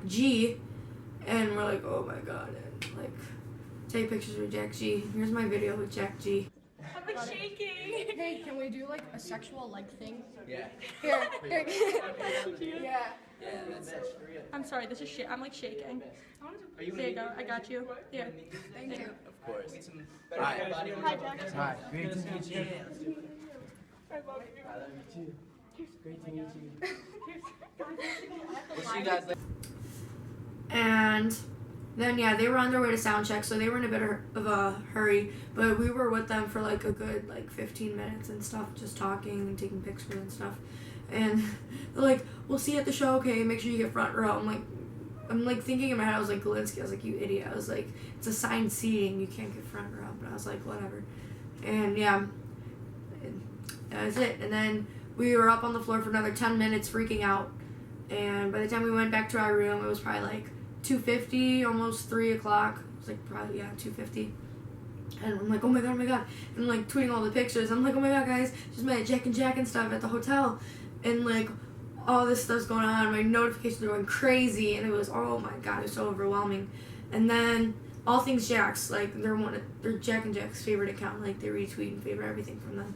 G, and we're like, oh my god, and like take pictures with Jack G. Here's my video with Jack G. I'm like shaking. Hey, can we do like a sexual like thing? Yeah. Here. Yeah. I'm sorry, this is shit. I'm like shaking. There you go. I got you. Here. Thank you. Of course. Hi. Hi, Jack. Hi. Great to meet you. I love you. I love you too. Great to meet you. We'll see you guys later. And then yeah, they were on their way to sound check, so they were in a bit of a hurry. But we were with them for like a good like 15 minutes and stuff, just talking and taking pictures and stuff. And they're like, "We'll see you at the show. Okay, make sure you get front row." I'm like thinking in my head, I was like, Galinsky, I was like, you idiot. I was like, it's assigned seating, you can't get front row. But I was like, whatever. And yeah, that was it. And then we were up on the floor for another 10 minutes freaking out. And by the time we went back to our room, it was probably like 2:50, almost 3 o'clock. It was like probably, yeah, 2:50. And I'm like, oh my god. And I'm like tweeting all the pictures. I'm like, oh my god, guys, just met Jack and stuff at the hotel. And like, all this stuff's going on. My notifications are going crazy. And it was, oh my god, it was so overwhelming. And then all things Jack's, like, they're Jack and Jack's favorite account. Like, they retweet and favorite everything from them.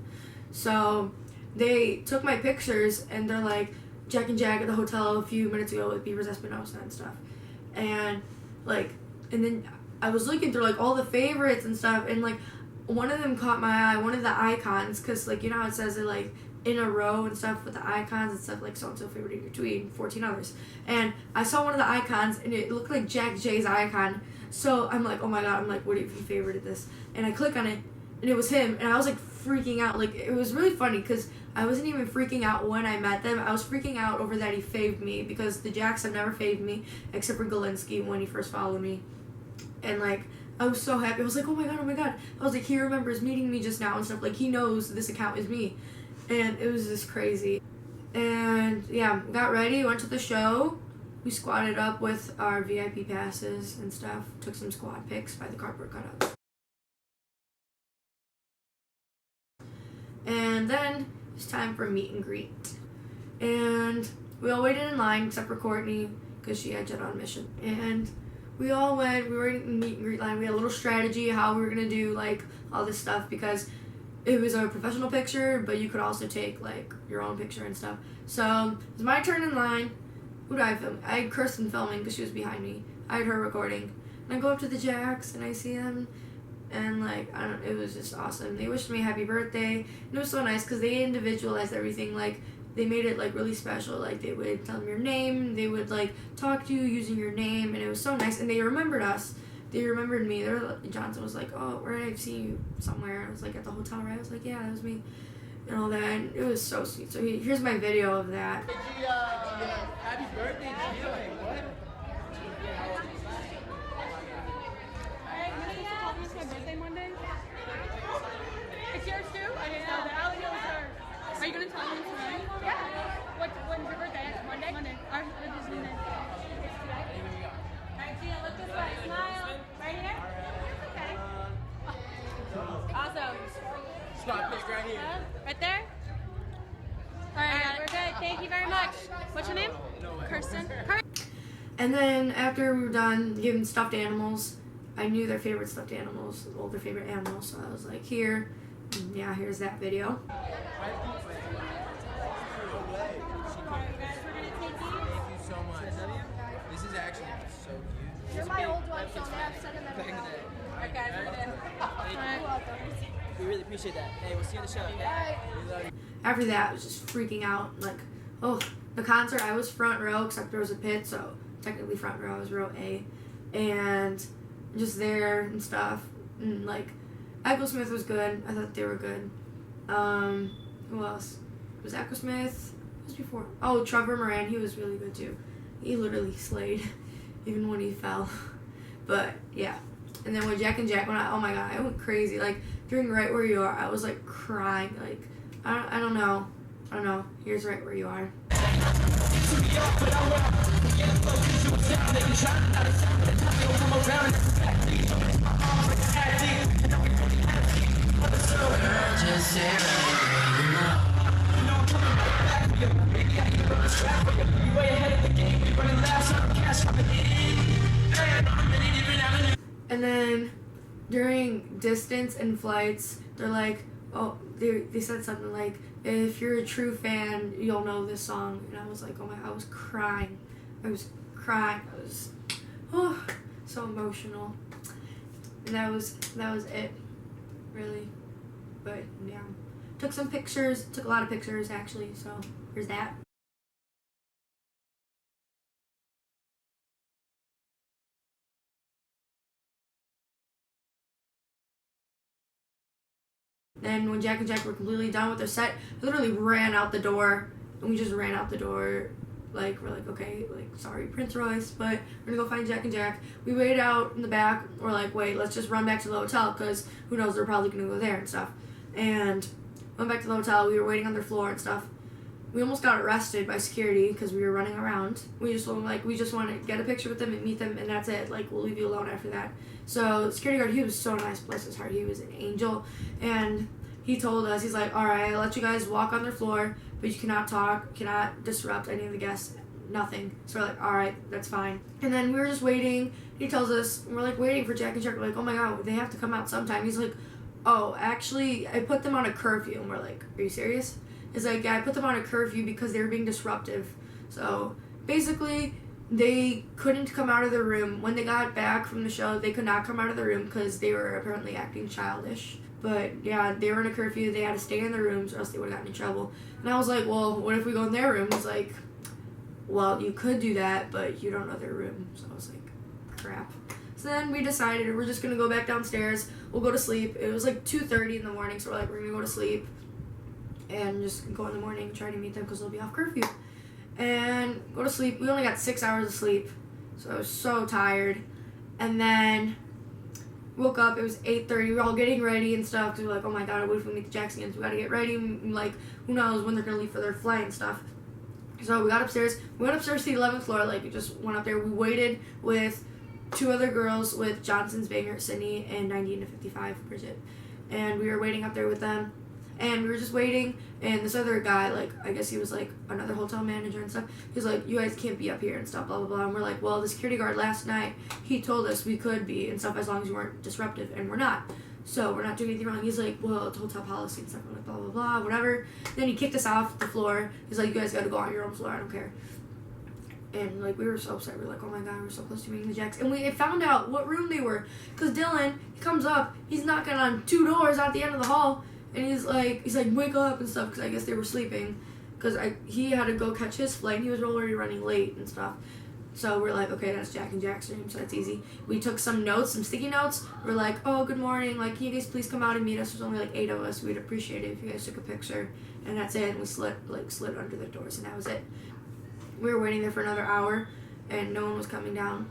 So they took my pictures and they're like, Jack and Jack at the hotel a few minutes ago with Bieber's Espinosa and stuff. And like, and then I was looking through like all the favorites and stuff, and like one of them caught my eye, one of the icons, because like, you know how it says it like in a row and stuff with the icons and stuff, like so and so favorited your tweet and 14 others. And I saw one of the icons and it looked like Jack J's icon. So I'm like, oh my god, I'm like, what if you favorited this? And I click on it and it was him, and I was like freaking out. Like, it was really funny because I wasn't even freaking out when I met them. I was freaking out over that he faved me, because the Jacks have never faved me except for Galinsky when he first followed me. And like, I was so happy. I was like, oh my god. I was like, he remembers meeting me just now and stuff. Like, he knows this account is me. And it was just crazy. And yeah, got ready, went to the show. We squatted up with our VIP passes and stuff. Took some squad pics by the cardboard cutouts. And then it's time for meet and greet. And we all waited in line except for Courtney, because she had jet on mission. And we all went, we were in the meet and greet line. We had a little strategy how we were going to do like all this stuff, because it was a professional picture, but you could also take like your own picture and stuff. So it was my turn in line. Who did I film? I had Kirsten filming because she was behind me. I had her recording. And I go up to the Jacks and I see them. And like, it was just awesome. They wished me happy birthday. And it was so nice because they individualized everything. Like, they made it like really special. Like, they would tell them your name. They would like talk to you using your name. And it was so nice. And they remembered us. They remembered me. Johnson was like, oh, where did I see you somewhere? I was like, at the hotel, right? I was like, yeah, that was me. And all that. And it was so sweet. So here's my video of that. Happy birthday, Gia. What? It's my birthday Monday. It's yours too? I didn't know that. I only know it's hers. Are you gonna tell me tonight? Yeah. When's your birthday? Monday? Monday. Our birthday's Monday. Alright, Gia, look this way. Smile. Right here? Okay. Awesome. Spot pic right here. Right there? Alright, we're good. Thank you very much. What's your name? Kirsten. And then after we were done giving stuffed animals, I knew their favorite stuffed animals, all their favorite animals, so I was like, here, and yeah, here's that video. Thank you so much. This is actually so cute. You're my old one, so now I've sent him Back in the day. Alright guys, we're good. We really appreciate that. Hey, we'll see you in the show, okay? We love you. After that, I was just freaking out, like, oh, the concert, I was front row, except there was a pit, so technically front row, I was row A, and just there and stuff, and like, Echo Smith was good. I thought they were good. Who else? It was Echo Smith. Who was before? Oh, Trevor Moran. He was really good too. He literally slayed, even when he fell. But yeah. And then when Jack and Jack went out, oh my god, I went crazy. Like during Right Where You Are, I was like crying. Like I don't know. Here's Right Where You Are. Just say right, you know. And then during distance and flights, they're like, oh, they said something like, if you're a true fan, you'll know this song. And I was like, oh my, I was crying. I was, oh, so emotional. And that was it, really. But yeah, took some pictures, took a lot of pictures actually, so there's that. Then when Jack and Jack were completely done with their set, I literally ran out the door. And we just ran out the door. Like, we're like, okay, like, sorry, Prince Royce, but we're gonna go find Jack and Jack. We waited out in the back. We're like, wait, let's just run back to the hotel, because who knows, they're probably gonna go there and stuff. And went back to the hotel. We were waiting on their floor and stuff. We almost got arrested by security because we were running around. We just want to get a picture with them and meet them, and that's it. Like, we'll leave you alone after that. So the security guard, he was so nice, bless his heart. He was an angel, and he told us, he's like, all right, I'll let you guys walk on their floor, but you cannot talk, cannot disrupt any of the guests, nothing. So we're like, all right, that's fine. And then we were just waiting. He tells us, we're like waiting for Jack and Jack. We're like, oh my god, they have to come out sometime. He's like, oh, actually, I put them on a curfew. And we're like, are you serious? He's like, yeah, I put them on a curfew because they were being disruptive. So basically, they couldn't come out of the room. When they got back from the show, they could not come out of the room because they were apparently acting childish. But yeah, they were in a curfew. They had to stay in their rooms or else they would have gotten in trouble. And I was like, well, what if we go in their room? He's like, well, you could do that, but you don't know their room. So I was like, crap. So then we decided we're just going to go back downstairs. We'll go to sleep. It was like 2:30 in the morning, so we're like, we're going to go to sleep and just go in the morning and try to meet them because they'll be off curfew. And go to sleep. We only got 6 hours of sleep, so I was so tired. And then woke up, it was 8:30, we were all getting ready and stuff, because we were like, oh my god, what if we meet the Jacksons? We gotta get ready, and like, who knows when they're gonna leave for their flight and stuff. So we got upstairs, we went upstairs to the 11th floor, like, we just went up there, we waited with 2 other girls, with Johnson's Banger, Sydney, and 90 to 55, Bridget. And we were waiting up there with them, and we were just waiting, and this other guy, like, I guess he was, like, another hotel manager and stuff, he's like, you guys can't be up here and stuff, blah, blah, blah, and we're like, well, the security guard last night, he told us we could be and stuff as long as we weren't disruptive, and we're not, so we're not doing anything wrong. He's like, well, it's hotel policy and stuff, we're like, blah, blah, blah, whatever. Then he kicked us off the floor. He's like, you guys gotta go on your own floor, I don't care. And, like, we were so upset. We were like, oh my god, we're so close to meeting the Jacks. And we found out what room they were, because Dylan, he comes up, he's knocking on 2 doors at the end of the hall, and he's like, wake up and stuff, because I guess they were sleeping, because he had to go catch his flight, and he was already running late and stuff. So we're like, okay, that's Jack and Jack's room, so that's easy. We took some notes, some sticky notes. We're like, oh, good morning, like, can you guys please come out and meet us? There's only like 8 of us. We'd appreciate it if you guys took a picture. And that's it, and we slid under the doors, and that was it. We were waiting there for another hour, and no one was coming down.